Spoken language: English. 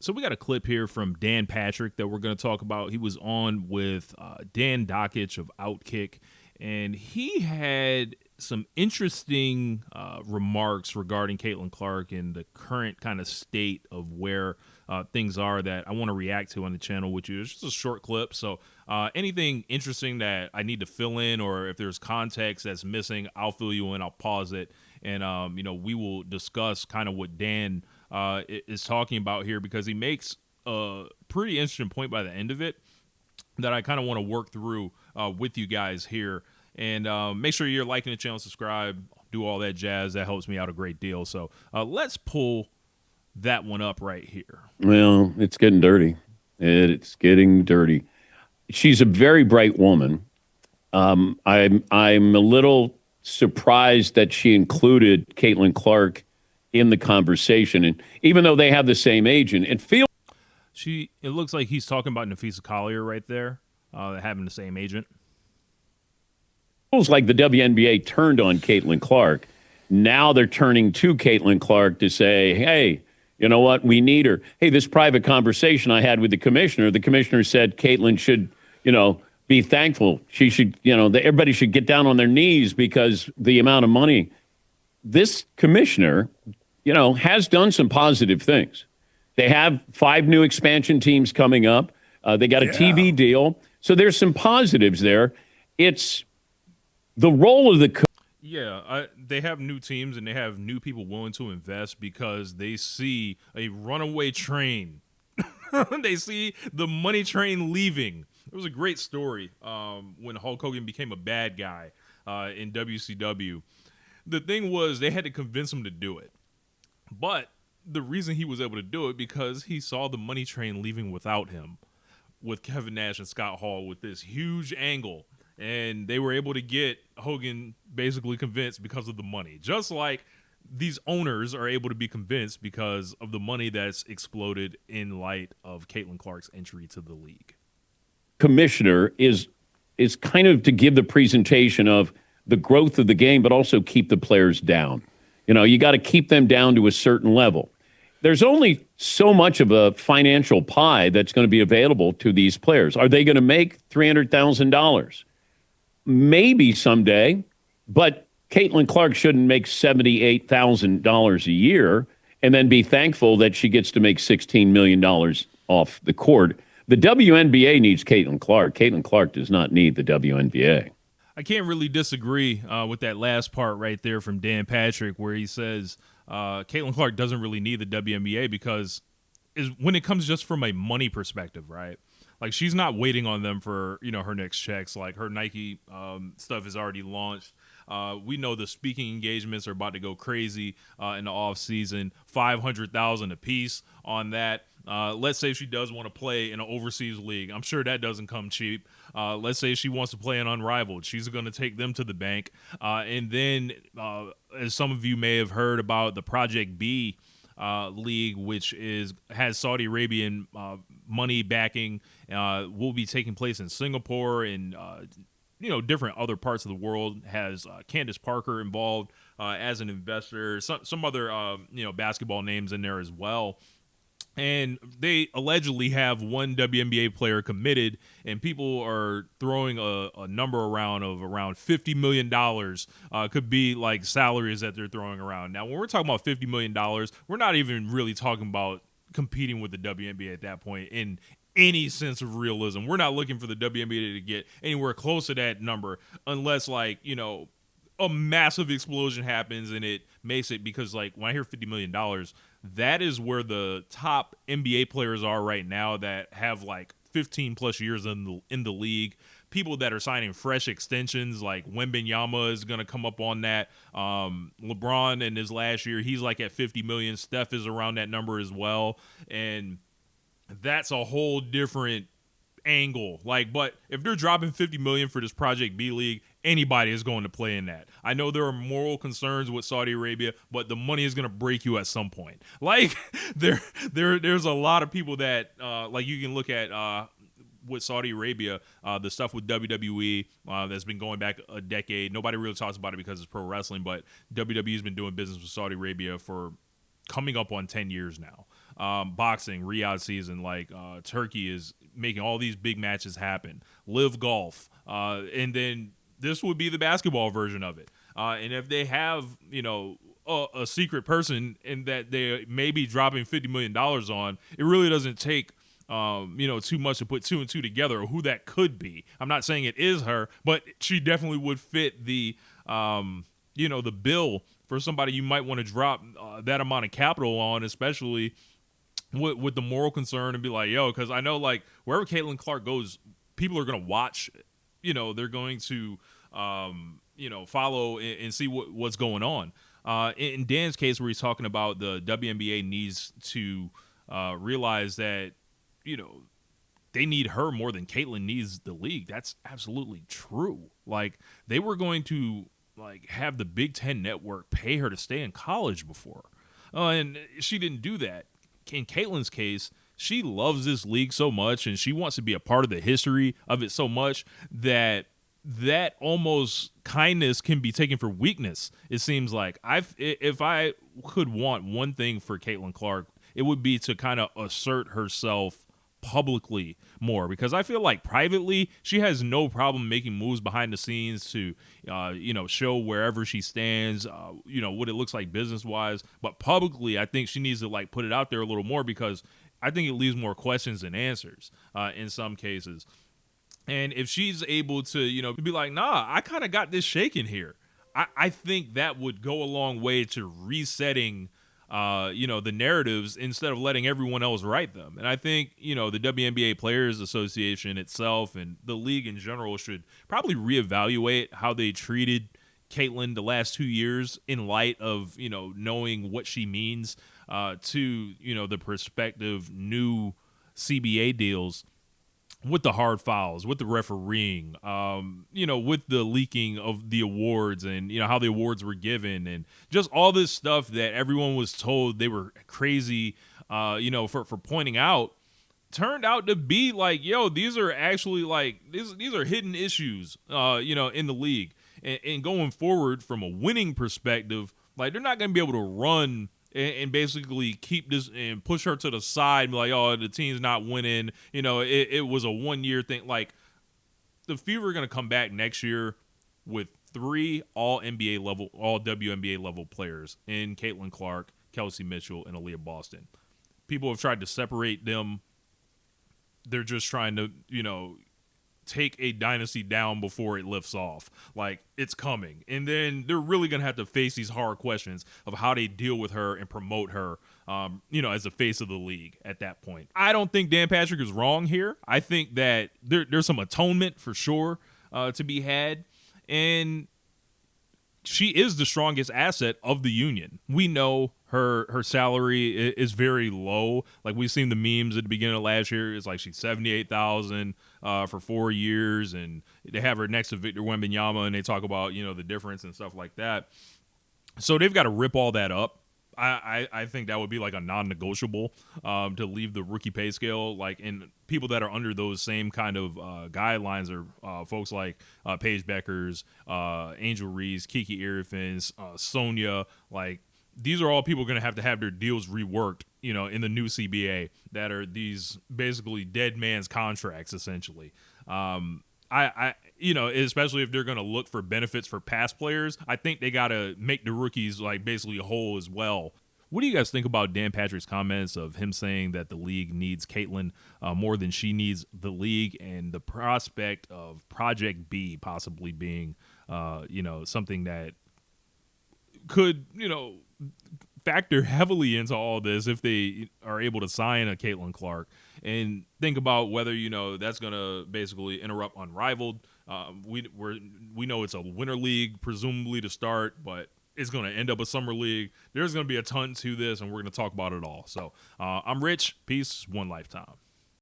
So we got a clip here from Dan Patrick that we're going to talk about. He was on with Dan Dockich of Outkick, and he had some interesting remarks regarding Caitlin Clark and the current kind of state of where things are that I want to react to on the channel with you. It's just a short clip, so anything interesting that I need to fill in, or if there's context that's missing, I'll fill you in. I'll pause it, and we will discuss kind of what Dan is talking about here, because he makes a pretty interesting point by the end of it that I kind of want to work through with you guys here. And make sure you're liking the channel, subscribe, do all that jazz. That helps me out a great deal. So let's pull that one up right here. Well, it's getting dirty. It's getting dirty. She's a very bright woman. I'm a little surprised that she included Caitlin Clark in the conversation, and even though they have the same agent, it looks like he's talking about Nafisa Collier right there, having the same agent. Feels like the WNBA turned on Caitlin Clark. Now they're turning to Caitlin Clark to say, hey, you know what, we need her. Hey, this private conversation I had with the commissioner said Caitlin should, be thankful. She should, everybody should get down on their knees because the amount of money. This commissioner, has done some positive things. They have 5 new expansion teams coming up. They got a TV deal. So there's some positives there. It's the role of the they have new teams and they have new people willing to invest because they see a runaway train. They see the money train leaving. It was a great story when Hulk Hogan became a bad guy in WCW. The thing was they had to convince him to do it. But the reason he was able to do it because he saw the money train leaving without him, with Kevin Nash and Scott Hall with this huge angle. And they were able to get Hogan basically convinced because of the money. Just like these owners are able to be convinced because of the money that's exploded in light of Caitlin Clark's entry to the league. Commissioner is kind of to give the presentation of the growth of the game, but also keep the players down. You got to keep them down to a certain level. There's only so much of a financial pie that's going to be available to these players. Are they going to make $300,000? Maybe someday, but Caitlin Clark shouldn't make $78,000 a year and then be thankful that she gets to make $16 million off the court. The WNBA needs Caitlin Clark. Caitlin Clark does not need the WNBA. I can't really disagree with that last part right there from Dan Patrick, where he says Caitlin Clark doesn't really need the WNBA because when it comes just from a money perspective, right? Like, she's not waiting on them for, her next checks. Like, her Nike stuff is already launched. We know the speaking engagements are about to go crazy in the off season. $500,000 a piece on that. Let's say she does want to play in an overseas league. I'm sure that doesn't come cheap. Let's say she wants to play in Unrivaled. She's going to take them to the bank. And then, as some of you may have heard about the Project B league, which has Saudi Arabian money backing, will be taking place in Singapore and different other parts of the world. Has Candace Parker involved as an investor, some other basketball names in there as well. And they allegedly have one WNBA player committed, and people are throwing a number around of around $50 million could be like salaries that they're throwing around. Now, when we're talking about $50 million, we're not even really talking about competing with the WNBA at that point in any sense of realism. We're not looking for the WNBA to get anywhere close to that number unless, a massive explosion happens and it makes it, because when I hear $50 million, that is where the top NBA players are right now that have 15 plus years in the league. People that are signing fresh extensions, like Wembanyama is going to come up on that. LeBron in his last year, he's at 50 million. Steph is around that number as well. And that's a whole different angle. But if they're dropping 50 million for this Project B league, anybody is going to play in that. I know there are moral concerns with Saudi Arabia, but the money is going to break you at some point. There's a lot of people that you can look at with Saudi Arabia, the stuff with WWE that's been going back a decade. Nobody really talks about it because it's pro wrestling, but WWE has been doing business with Saudi Arabia for coming up on 10 years now. boxing, Riyadh season, like Turkey is making all these big matches happen. Live Golf, and then this would be the basketball version of it. And if they have, a secret person and that they may be dropping $50 million on, it really doesn't take too much to put two and two together or who that could be. I'm not saying it is her, but she definitely would fit the the bill for somebody you might want to drop that amount of capital on, especially with the moral concern and be like, yo, because I know like wherever Caitlin Clark goes, people are gonna watch. They're going to follow and see what's going on. In Dan's case, where he's talking about the WNBA needs to realize that they need her more than Caitlin needs the league. That's absolutely true. Like they were going to have the Big Ten Network pay her to stay in college before, and she didn't do that. In Caitlin's case, she loves this league so much, and she wants to be a part of the history of it so much that almost kindness can be taken for weakness. It seems like if I could want one thing for Caitlin Clark, it would be to kind of assert herself publicly more, because I feel like privately she has no problem making moves behind the scenes to show wherever she stands, what it looks like business wise, but publicly I think she needs to put it out there a little more, because I think it leaves more questions than answers in some cases. And if she's able to be like, nah, I kind of got this shaken here, I think that would go a long way to resetting the narratives instead of letting everyone else write them. And I think, the WNBA Players Association itself and the league in general should probably reevaluate how they treated Caitlin the last 2 years in light of, knowing what she means to, the prospective new CBA deals, with the hard fouls, with the refereeing, with the leaking of the awards and, how the awards were given and just all this stuff that everyone was told they were crazy, for pointing out, turned out to be like, yo, these are actually these are hidden issues, in the league. And going forward from a winning perspective, they're not going to be able to run and basically keep this and push her to the side and be like, oh, the team's not winning. It was a 1 year thing. Like the Fever are going to come back next year with 3 all WNBA level players in Caitlin Clark, Kelsey Mitchell, and Aaliyah Boston. People have tried to separate them. They're just trying to, take a dynasty down before it lifts off. It's coming. And then they're really going to have to face these hard questions of how they deal with her and promote her, as the face of the league at that point. I don't think Dan Patrick is wrong here. I think that there's some atonement for sure to be had. And she is the strongest asset of the union. We know her salary is very low. We've seen the memes at the beginning of last year. It's she's $78,000 for 4 years, and they have her next to Victor Wembanyama, and they talk about the difference and stuff like that. So they've got to rip all that up. I think that would be a non-negotiable to leave the rookie pay scale. And people that are under those same kind of guidelines are folks like Paige Beckers, Angel Reese, Kiki Irifins, Sonia. These are all people going to have their deals reworked, in the new CBA that are these basically dead man's contracts essentially. Especially if they're going to look for benefits for past players, I think they got to make the rookies basically whole as well. What do you guys think about Dan Patrick's comments of him saying that the league needs Caitlin more than she needs the league, and the prospect of Project B possibly being, something that could, factor heavily into all this if they are able to sign a Caitlin Clark, and think about whether that's going to basically interrupt Unrivaled. We know it's a winter league presumably to start, but it's going to end up a summer league. There's going to be a ton to this, and we're going to talk about it all. So I'm Rich. Peace. One lifetime.